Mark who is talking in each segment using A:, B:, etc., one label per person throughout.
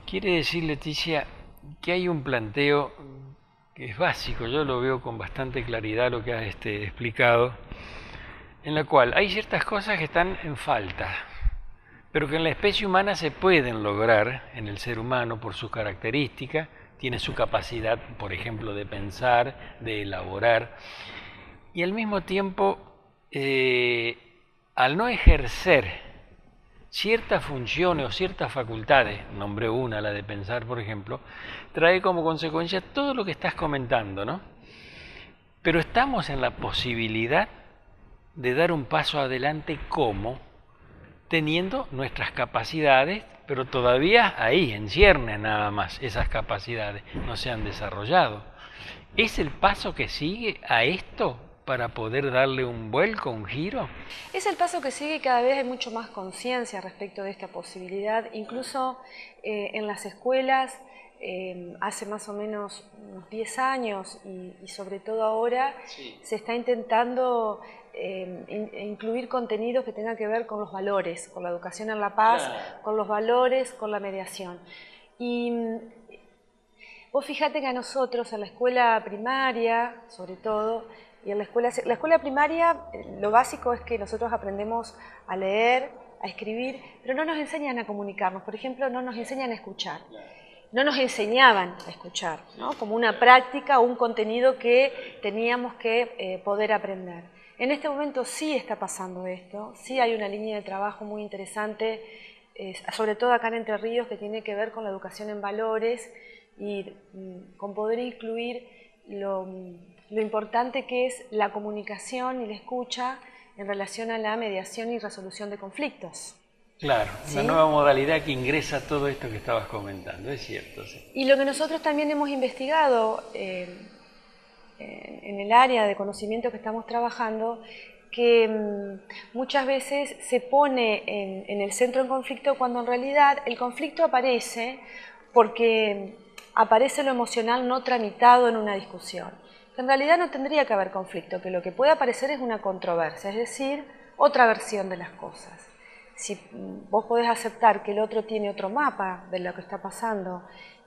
A: Quiere decir, Leticia, que hay un planteo que es básico, yo lo veo con bastante claridad lo que has explicado, en la cual hay ciertas cosas que están en falta, pero que en la especie humana se pueden lograr, en el ser humano por sus características, tiene su capacidad, por ejemplo, de pensar, de elaborar, y al mismo tiempo, al no ejercer ciertas funciones o ciertas facultades, nombré una, la de pensar, por ejemplo, trae como consecuencia todo lo que estás comentando, ¿no? Pero estamos en la posibilidad de dar un paso adelante como teniendo nuestras capacidades, pero todavía ahí, en ciernes nada más, esas capacidades no se han desarrollado. ¿Es el paso que sigue a esto para poder darle un vuelco, un giro?
B: Es el paso que sigue y cada vez hay mucho más conciencia respecto de esta posibilidad. Incluso en las escuelas, hace más o menos unos 10 años y sobre todo ahora, sí, se está intentando incluir contenidos que tengan que ver con los valores, con la educación en la paz, claro, con los valores, con la mediación. Y vos fíjate que a nosotros en la escuela primaria, sobre todo, y en la escuela primaria, lo básico es que nosotros aprendemos a leer, a escribir, pero no nos enseñan a comunicarnos. Por ejemplo, no nos enseñan a escuchar. No nos enseñaban a escuchar, ¿no? Como una práctica o un contenido que teníamos que poder aprender. En este momento sí está pasando esto, sí hay una línea de trabajo muy interesante, sobre todo acá en Entre Ríos, que tiene que ver con la educación en valores y con poder incluir lo importante que es la comunicación y la escucha en relación a la mediación y resolución de conflictos.
A: Claro,
B: ¿Sí?
A: una nueva modalidad que ingresa todo esto que estabas comentando, es cierto. Sí.
B: Y lo que nosotros también hemos investigado en el área de conocimiento que estamos trabajando, que muchas veces se pone en el centro del conflicto cuando en realidad el conflicto aparece porque aparece lo emocional no tramitado en una discusión. En realidad no tendría que haber conflicto, que lo que puede aparecer es una controversia, es decir, otra versión de las cosas. Si vos podés aceptar que el otro tiene otro mapa de lo que está pasando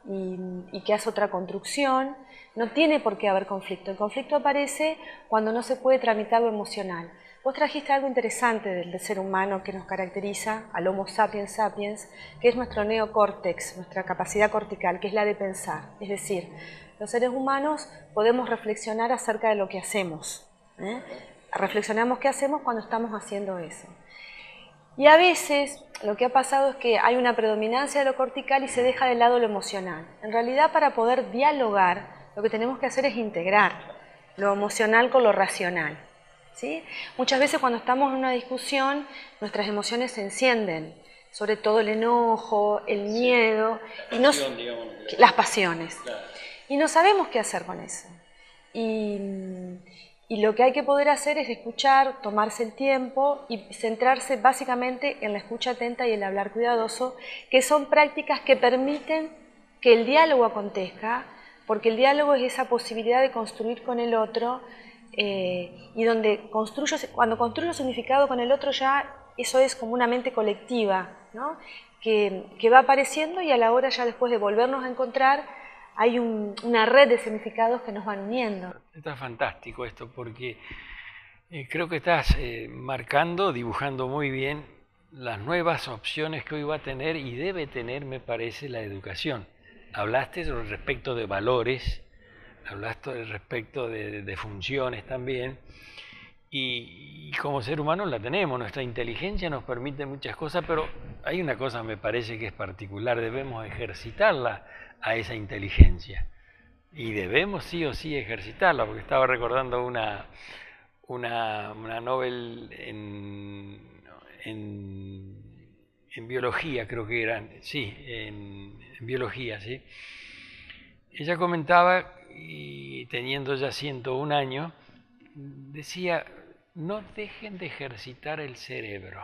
B: y que hace otra construcción, no tiene por qué haber conflicto. El conflicto aparece cuando no se puede tramitar lo emocional. Vos trajiste algo interesante del ser humano que nos caracteriza al Homo sapiens sapiens, que es nuestro neocórtex, nuestra capacidad cortical, que es la de pensar. Es decir, los seres humanos podemos reflexionar acerca de lo que hacemos. Reflexionamos qué hacemos cuando estamos haciendo eso. Y a veces lo que ha pasado es que hay una predominancia de lo cortical y se deja de lado lo emocional. En realidad, para poder dialogar, lo que tenemos que hacer es integrar lo emocional con lo racional. ¿Sí? Muchas veces cuando estamos en una discusión, nuestras emociones se encienden, sobre todo el enojo, el miedo, las pasiones. Y no sabemos qué hacer con eso. Y lo que hay que poder hacer es escuchar, tomarse el tiempo y centrarse básicamente en la escucha atenta y el hablar cuidadoso, que son prácticas que permiten que el diálogo acontezca, porque el diálogo es esa posibilidad de construir con el otro y donde cuando construyo significado con el otro ya eso es como una mente colectiva, ¿no? que va apareciendo y a la hora ya después de volvernos a encontrar hay una red de significados que nos van uniendo.
A: Está fantástico esto porque creo que estás marcando, dibujando muy bien las nuevas opciones que hoy va a tener y debe tener, me parece, la educación. Hablaste respecto de valores, hablaste respecto de funciones también, y como ser humano la tenemos, nuestra inteligencia nos permite muchas cosas, pero hay una cosa me parece que es particular, debemos ejercitarla a esa inteligencia. Y debemos sí o sí ejercitarla, porque estaba recordando una novel en biología, creo que eran, sí, en biología, sí. Ella comentaba, y teniendo ya 101 años, decía, no dejen de ejercitar el cerebro.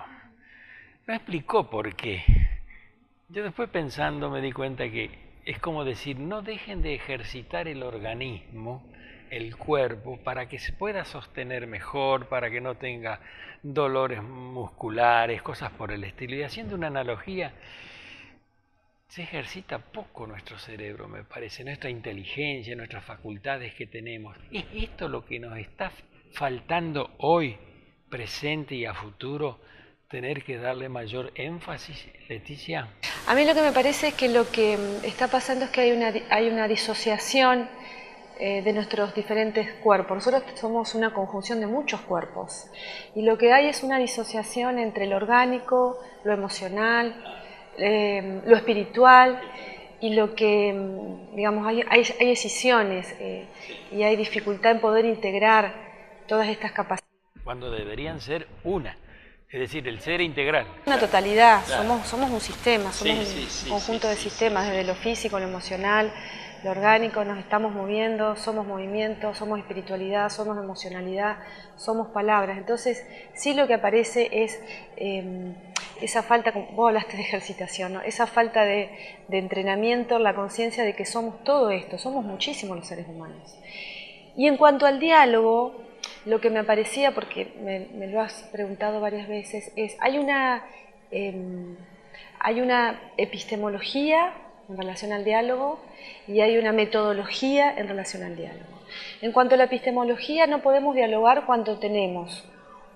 A: No explicó por qué. Yo después pensando me di cuenta que es como decir, no dejen de ejercitar el organismo, el cuerpo, para que se pueda sostener mejor, para que no tenga dolores musculares, cosas por el estilo. Y haciendo una analogía, se ejercita poco nuestro cerebro, me parece, nuestra inteligencia, nuestras facultades que tenemos. ¿Es esto lo que nos está faltando hoy, presente y a futuro, tener que darle mayor énfasis, Leticia?
B: A mí lo que me parece es que lo que está pasando es que hay una disociación de nuestros diferentes cuerpos. Nosotros somos una conjunción de muchos cuerpos y lo que hay es una disociación entre lo orgánico, lo emocional, lo espiritual y lo que, digamos, hay escisiones y hay dificultad en poder integrar todas estas capacidades.
A: Cuando deberían ser una, es decir, el ser integral.
B: Una totalidad, claro. Somos un sistema, somos un conjunto de sistemas, desde lo físico, lo emocional, lo orgánico, nos estamos moviendo, somos movimiento, somos espiritualidad, somos emocionalidad, somos palabras. Entonces, sí lo que aparece es esa falta, vos hablaste de ejercitación, ¿no? Esa falta de entrenamiento, la conciencia de que somos todo esto, somos muchísimos los seres humanos. Y en cuanto al diálogo, lo que me aparecía, porque me lo has preguntado varias veces, es hay una epistemología en relación al diálogo y hay una metodología en relación al diálogo. En cuanto a la epistemología, no podemos dialogar cuando tenemos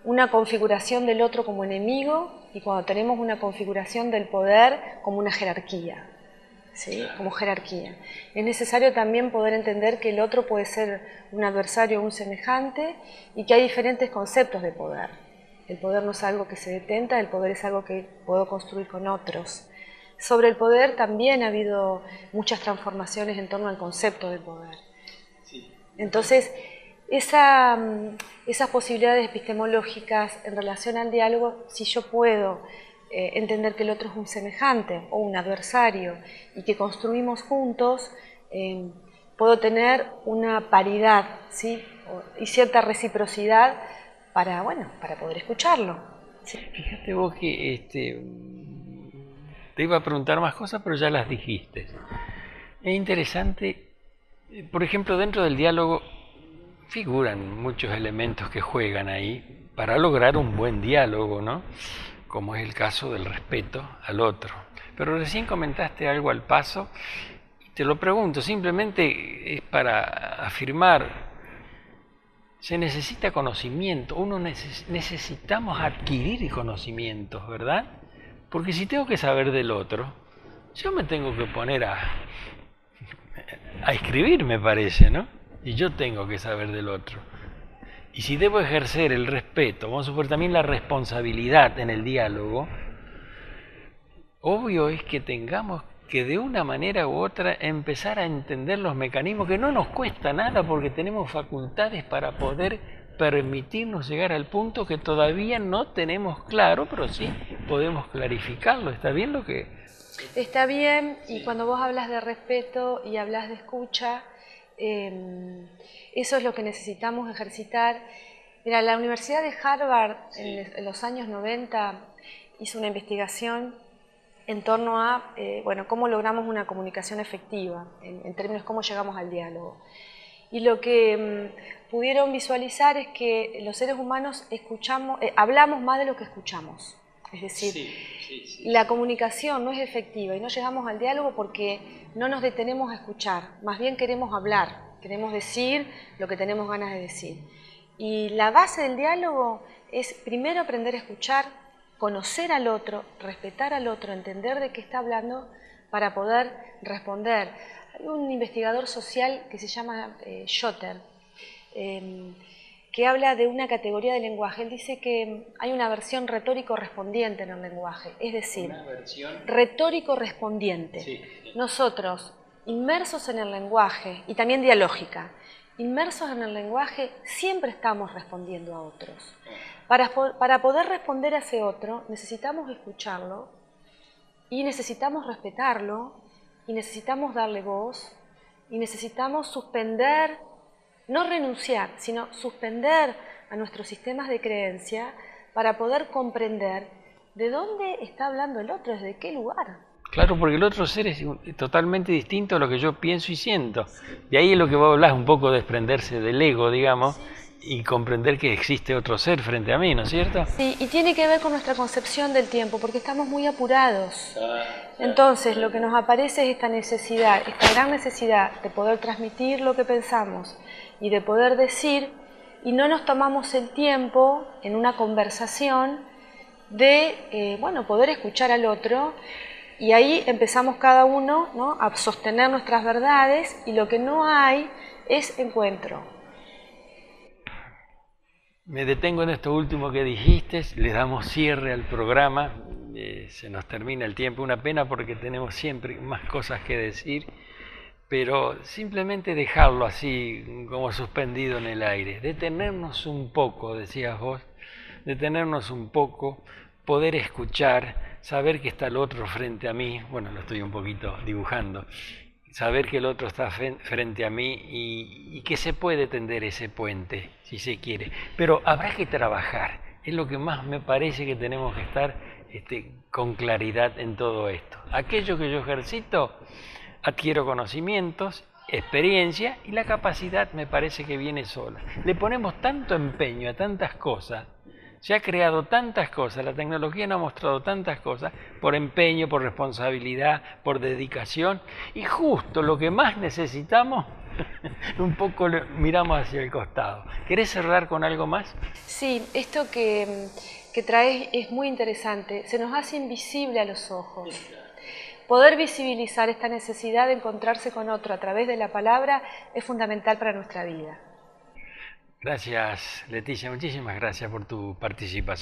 B: una configuración del otro como enemigo y cuando tenemos una configuración del poder como una jerarquía, ¿sí? Como jerarquía. Es necesario también poder entender que el otro puede ser un adversario o un semejante y que hay diferentes conceptos de poder. El poder no es algo que se detenta, el poder es algo que puedo construir con otros. Sobre el poder también ha habido muchas transformaciones en torno al concepto de poder. Entonces, esas posibilidades epistemológicas en relación al diálogo, si yo puedo entender que el otro es un semejante o un adversario y que construimos juntos, puedo tener una paridad, ¿sí? Y cierta reciprocidad para poder escucharlo. ¿Sí?
A: Fíjate vos que te iba a preguntar más cosas, pero ya las dijiste. Es interesante, por ejemplo, dentro del diálogo figuran muchos elementos que juegan ahí para lograr un buen diálogo, ¿no? Como es el caso del respeto al otro. Pero recién comentaste algo al paso, y te lo pregunto, simplemente es para afirmar, se necesita conocimiento, necesitamos adquirir conocimientos, ¿verdad? Porque si tengo que saber del otro, yo me tengo que poner a escribir, me parece, ¿no? Y yo tengo que saber del otro. Y si debo ejercer el respeto, vamos a suponer también la responsabilidad en el diálogo, obvio es que tengamos que de una manera u otra empezar a entender los mecanismos, que no nos cuesta nada porque tenemos facultades para poder permitirnos llegar al punto que todavía no tenemos claro, pero sí podemos clarificarlo. ¿Está bien lo que...?
B: Está bien, y cuando vos hablas de respeto y hablas de escucha, eso es lo que necesitamos ejercitar. Mira, la Universidad de Harvard en los años 90 hizo una investigación en torno a cómo logramos una comunicación efectiva, en términos de cómo llegamos al diálogo. Y lo que pudieron visualizar es que los seres humanos hablamos más de lo que escuchamos. Es decir, la comunicación no es efectiva y no llegamos al diálogo porque no nos detenemos a escuchar, más bien queremos hablar, queremos decir lo que tenemos ganas de decir. Y la base del diálogo es primero aprender a escuchar, conocer al otro, respetar al otro, entender de qué está hablando para poder responder. Hay un investigador social que se llama Schotter, que habla de una categoría de lenguaje. Él dice que hay una versión retórico-respondiente en el lenguaje, es decir, retórico-respondiente. Sí. Nosotros, inmersos en el lenguaje, y también dialógica, inmersos en el lenguaje, siempre estamos respondiendo a otros. Para poder responder a ese otro, necesitamos escucharlo, y necesitamos respetarlo, y necesitamos darle voz, y necesitamos suspender, no renunciar, sino suspender a nuestros sistemas de creencia para poder comprender de dónde está hablando el otro, desde qué lugar.
A: Claro, porque el otro ser es totalmente distinto a lo que yo pienso y siento. De ahí es lo que vos hablás, un poco de desprenderse del ego, digamos, y comprender que existe otro ser frente a mí, ¿no es cierto?
B: Sí, y tiene que ver con nuestra concepción del tiempo, porque estamos muy apurados. Entonces, lo que nos aparece es esta necesidad, esta gran necesidad de poder transmitir lo que pensamos y de poder decir, y no nos tomamos el tiempo en una conversación de, bueno, poder escuchar al otro, y ahí empezamos cada uno, ¿no?, a sostener nuestras verdades, y lo que no hay es encuentro.
A: Me detengo en esto último que dijiste, le damos cierre al programa, se nos termina el tiempo, una pena porque tenemos siempre más cosas que decir, pero simplemente dejarlo así como suspendido en el aire, detenernos un poco, decías vos, detenernos un poco, poder escuchar, saber que está el otro frente a mí, bueno, lo estoy un poquito dibujando, saber que el otro está frente a mí y que se puede tender ese puente, si se quiere. Pero habrá que trabajar, es lo que más me parece que tenemos que estar con claridad en todo esto. Aquello que yo ejercito, adquiero conocimientos, experiencia y la capacidad me parece que viene sola. Le ponemos tanto empeño a tantas cosas, se ha creado tantas cosas, la tecnología nos ha mostrado tantas cosas, por empeño, por responsabilidad, por dedicación, y justo lo que más necesitamos, un poco miramos hacia el costado. ¿Querés cerrar con algo más?
B: Sí, esto que traes es muy interesante, se nos hace invisible a los ojos. Poder visibilizar esta necesidad de encontrarse con otro a través de la palabra es fundamental para nuestra vida.
A: Gracias, Leticia, muchísimas gracias por tu participación.